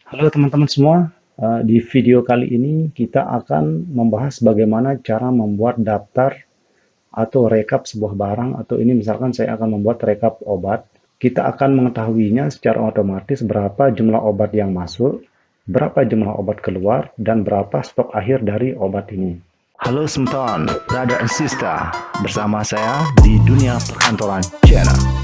Halo teman-teman semua, di video kali ini kita akan membahas bagaimana cara membuat daftar atau rekap sebuah barang, atau ini misalkan saya akan membuat rekap obat. Kita akan mengetahuinya secara otomatis berapa jumlah obat yang masuk, berapa jumlah obat keluar, dan berapa stok akhir dari obat ini. Halo Semton, brother and sister, bersama saya di dunia perkantoran channel.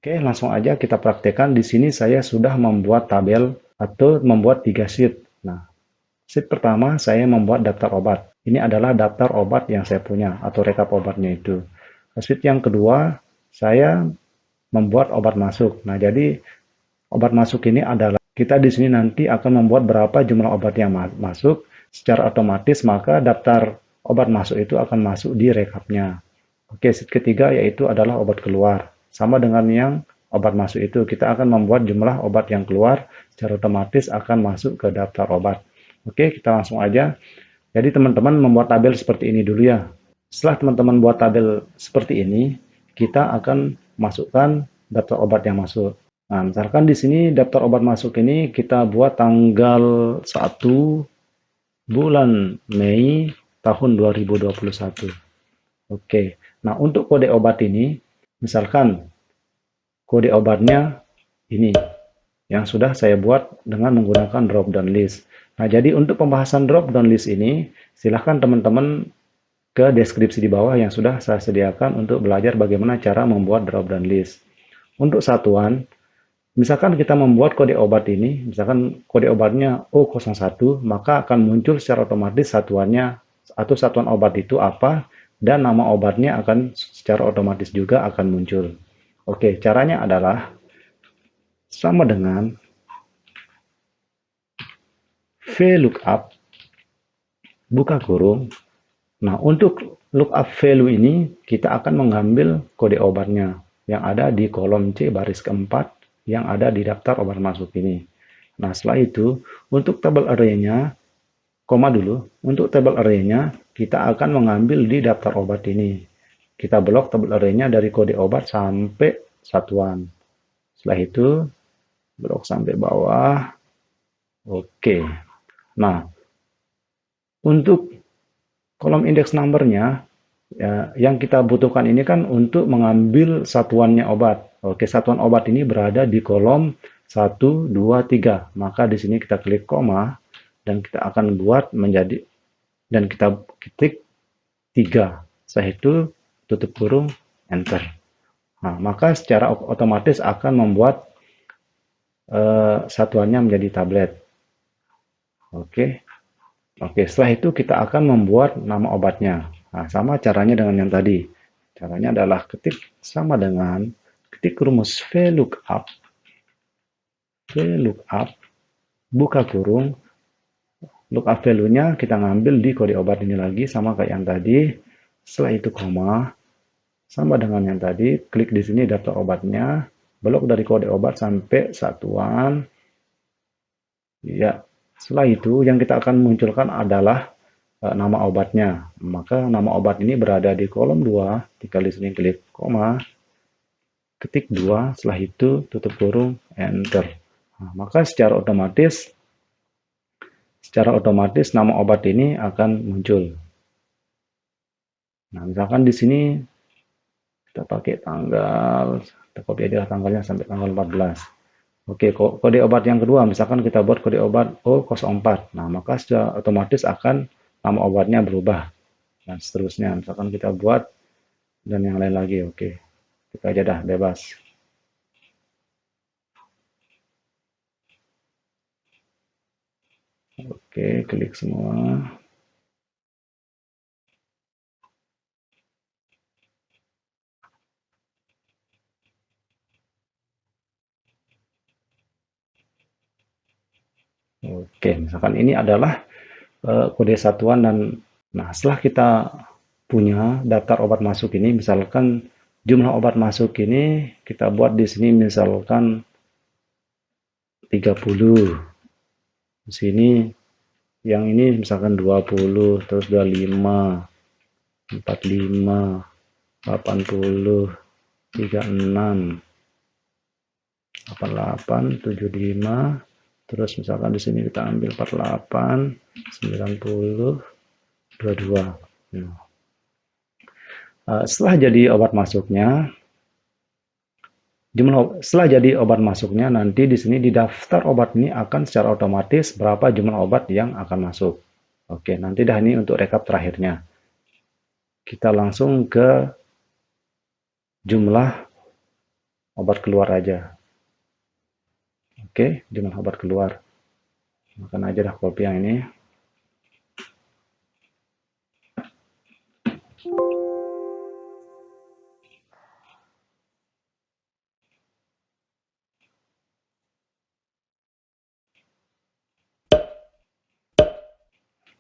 Oke, langsung aja kita praktekkan. Di sini saya sudah membuat tabel atau membuat 3 sheet. Nah, sheet pertama saya membuat daftar obat. Ini adalah daftar obat yang saya punya atau rekap obatnya itu. Sheet yang kedua, saya membuat obat masuk. Nah, jadi obat masuk ini adalah kita di sini nanti akan membuat berapa jumlah obat yang masuk secara otomatis, maka daftar obat masuk itu akan masuk di rekapnya. Oke, sheet ketiga yaitu adalah obat keluar. Sama dengan yang obat masuk itu, kita akan membuat jumlah obat yang keluar secara otomatis akan masuk ke daftar obat. Oke, kita langsung aja. Jadi teman-teman membuat tabel seperti ini dulu ya. Setelah teman-teman buat tabel seperti ini, kita akan masukkan daftar obat yang masuk. Nah, misalkan di sini daftar obat masuk ini kita buat tanggal 1 bulan Mei tahun 2021. Oke, nah untuk kode obat ini, misalkan kode obatnya ini yang sudah saya buat dengan menggunakan drop down list. Nah, jadi untuk pembahasan drop down list ini, silahkan teman-teman ke deskripsi di bawah yang sudah saya sediakan untuk belajar bagaimana cara membuat drop down list. Untuk satuan, misalkan kita membuat kode obat ini, misalkan kode obatnya O01, maka akan muncul secara otomatis satuannya atau satuan obat itu apa, dan nama obatnya akan secara otomatis juga akan muncul. Oke, caranya adalah sama dengan VLOOKUP, buka kurung. Nah, untuk lookup value ini, kita akan mengambil kode obatnya yang ada di kolom C baris keempat yang ada di daftar obat masuk ini. Nah, setelah itu, untuk table array-nya, koma dulu, untuk table array-nya, kita akan mengambil di daftar obat ini. Kita blok table array-nya dari kode obat sampai satuan. Setelah itu, blok sampai bawah. Oke. Nah, untuk kolom index number-nya, ya, yang kita butuhkan ini kan untuk mengambil satuannya obat. Oke, satuan obat ini berada di kolom 1, 2, 3. Maka di sini kita klik koma, dan kita akan buat menjadi, dan kita ketik 3. Setelah itu, tutup kurung, enter. Nah, maka secara otomatis akan membuat satuannya menjadi tablet. Oke. Oke, setelah itu kita akan membuat nama obatnya. Nah, sama caranya dengan yang tadi. Caranya adalah ketik sama dengan ketik rumus VLOOKUP, VLOOKUP, buka kurung, lookup value-nya kita ngambil di kode obat ini lagi sama kayak yang tadi. Setelah itu koma, sama dengan yang tadi, klik di sini daftar obatnya, blok dari kode obat sampai satuan. Ya, setelah itu yang kita akan munculkan adalah nama obatnya. Maka nama obat ini berada di kolom 2, tinggal di sini klik koma, ketik 2, setelah itu tutup kurung, enter. Nah, maka secara otomatis nama obat ini akan muncul. Nah, misalkan di sini kita pakai tanggal, kita copy aja tanggalnya sampai tanggal 14. Oke, kode obat yang kedua, misalkan kita buat kode obat O04. Nah, maka secara otomatis akan nama obatnya berubah. Dan seterusnya, misalkan kita buat dan yang lain lagi. Oke, kita aja dah, bebas. Oke, klik semua. Oke, misalkan ini adalah kode satuan, dan nah setelah kita punya daftar obat masuk ini, misalkan jumlah obat masuk ini kita buat di sini misalkan 30. Di sini yang ini misalkan 20, terus 25, 45, 80, 36, 88, 75. Terus misalkan di sini kita ambil 48, 90, 22. Nah, setelah jadi obat masuknya, nanti di sini di daftar obat ini akan secara otomatis berapa jumlah obat yang akan masuk. Oke, nanti dah ini untuk rekap terakhirnya. Kita langsung ke jumlah obat keluar aja. Oke, jumlah obat keluar. Makan aja dah kopi yang ini.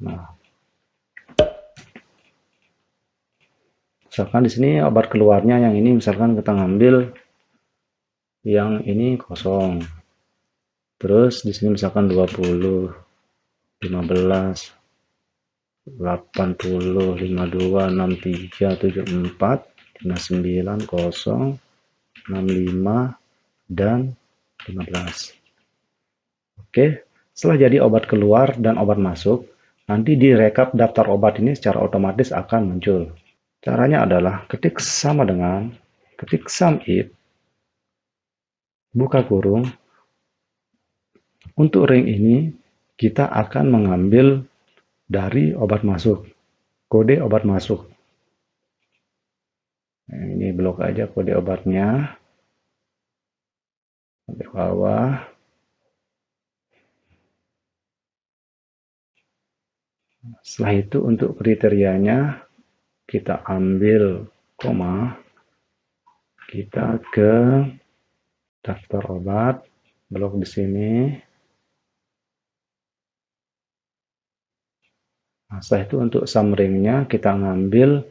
Nah, misalkan di sini obat keluarnya yang ini misalkan kita ngambil yang ini kosong. Terus di sini misalkan 20, 15, 80, 52, 63, 74, 59, 0, 65, dan 15. Oke, setelah jadi obat keluar dan obat masuk, nanti di rekap daftar obat ini secara otomatis akan muncul. Caranya adalah ketik sama dengan, ketik sum if, buka kurung. Untuk ring ini, kita akan mengambil dari obat masuk, kode obat masuk. Nah, ini blok aja kode obatnya, sampai bawah. Setelah itu untuk kriterianya, kita ambil koma, kita ke daftar obat, blok di sini. Nah, setelah itu untuk summary-nya kita ngambil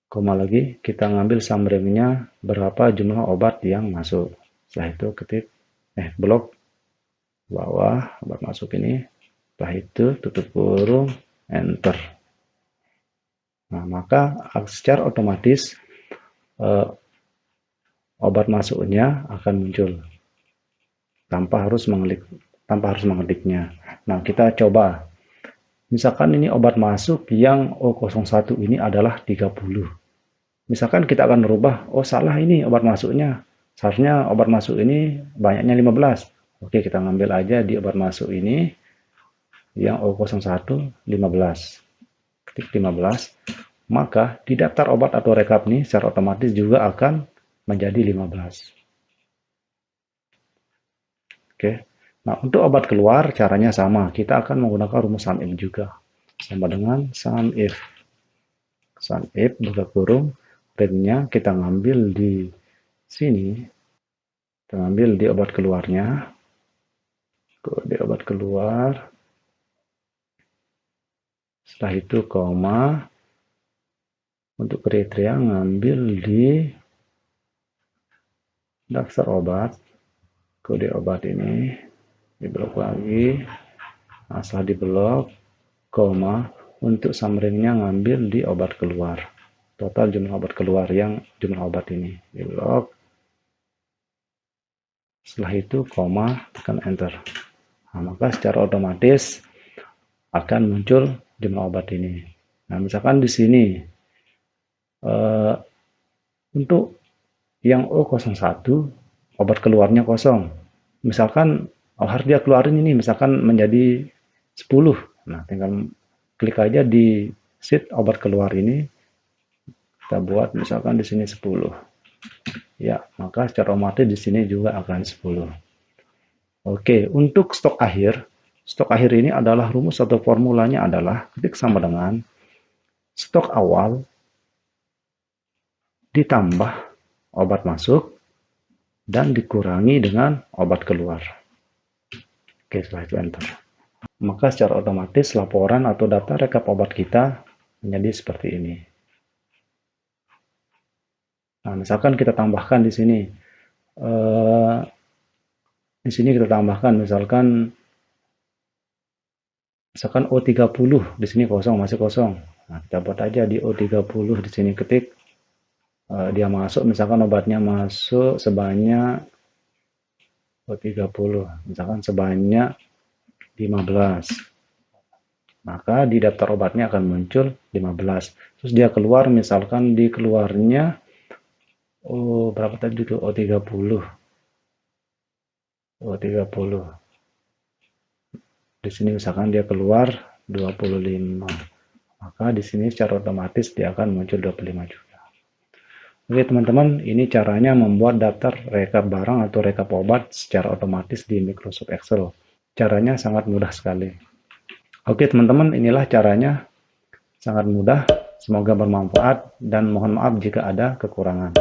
koma lagi, kita ngambil summary-nya berapa jumlah obat yang masuk. Setelah itu ketik blok bawah obat masuk ini. Setelah itu tutup kurung, enter. Nah, maka secara otomatis obat masuknya akan muncul tanpa harus mengetiknya. Nah, kita coba. Misalkan ini obat masuk yang O01 ini adalah 30. Misalkan kita akan merubah, oh salah ini obat masuknya. Seharusnya obat masuk ini banyaknya 15. Oke, kita ngambil aja di obat masuk ini yang O01 15. Ketik 15. Maka di daftar obat atau rekap ini secara otomatis juga akan menjadi 15. Oke. Nah, untuk obat keluar caranya sama. Kita akan menggunakan rumus sum if juga. Sama dengan sum if. Sum if buka kurung, ringnya kita ngambil di sini. Kita ngambil di obat keluarnya. Kode obat keluar. Setelah itu koma. Untuk kriteria ngambil di daftar obat. Kode obat ini di blok lagi. Nah, setelah di blok, koma, untuk summary-nya ngambil di obat keluar. Total jumlah obat keluar yang jumlah obat ini. Di blok. Setelah itu, koma, tekan enter. Nah, maka secara otomatis akan muncul jumlah obat ini. Nah, misalkan di sini, untuk yang O01, obat keluarnya kosong. Misalkan harus dia keluarin ini, misalkan menjadi 10. Nah, tinggal klik aja di sheet obat keluar ini. Kita buat misalkan di sini 10. Ya, maka secara otomatis di sini juga akan 10. Oke, untuk stok akhir ini adalah rumus atau formulanya adalah ketik sama dengan stok awal ditambah obat masuk dan dikurangi dengan obat keluar. Oke, setelah itu enter. Maka secara otomatis laporan atau data rekap obat kita menjadi seperti ini. Nah, misalkan kita tambahkan di sini. Di sini kita tambahkan misalkan O30, di sini kosong, masih kosong. Nah, kita buat aja di O30 di sini ketik dia masuk, misalkan obatnya masuk sebanyak O30, misalkan sebanyak 15. Maka di daftar obatnya akan muncul 15. Terus dia keluar, misalkan di keluarnya berapa tadi itu O30. O30. Di sini misalkan dia keluar 25. Maka di sini secara otomatis dia akan muncul 25 juga. Oke teman-teman, ini caranya membuat daftar rekap barang atau rekap obat secara otomatis di Microsoft Excel. Caranya sangat mudah sekali. Oke teman-teman, inilah caranya. Sangat mudah. Semoga bermanfaat dan mohon maaf jika ada kekurangan.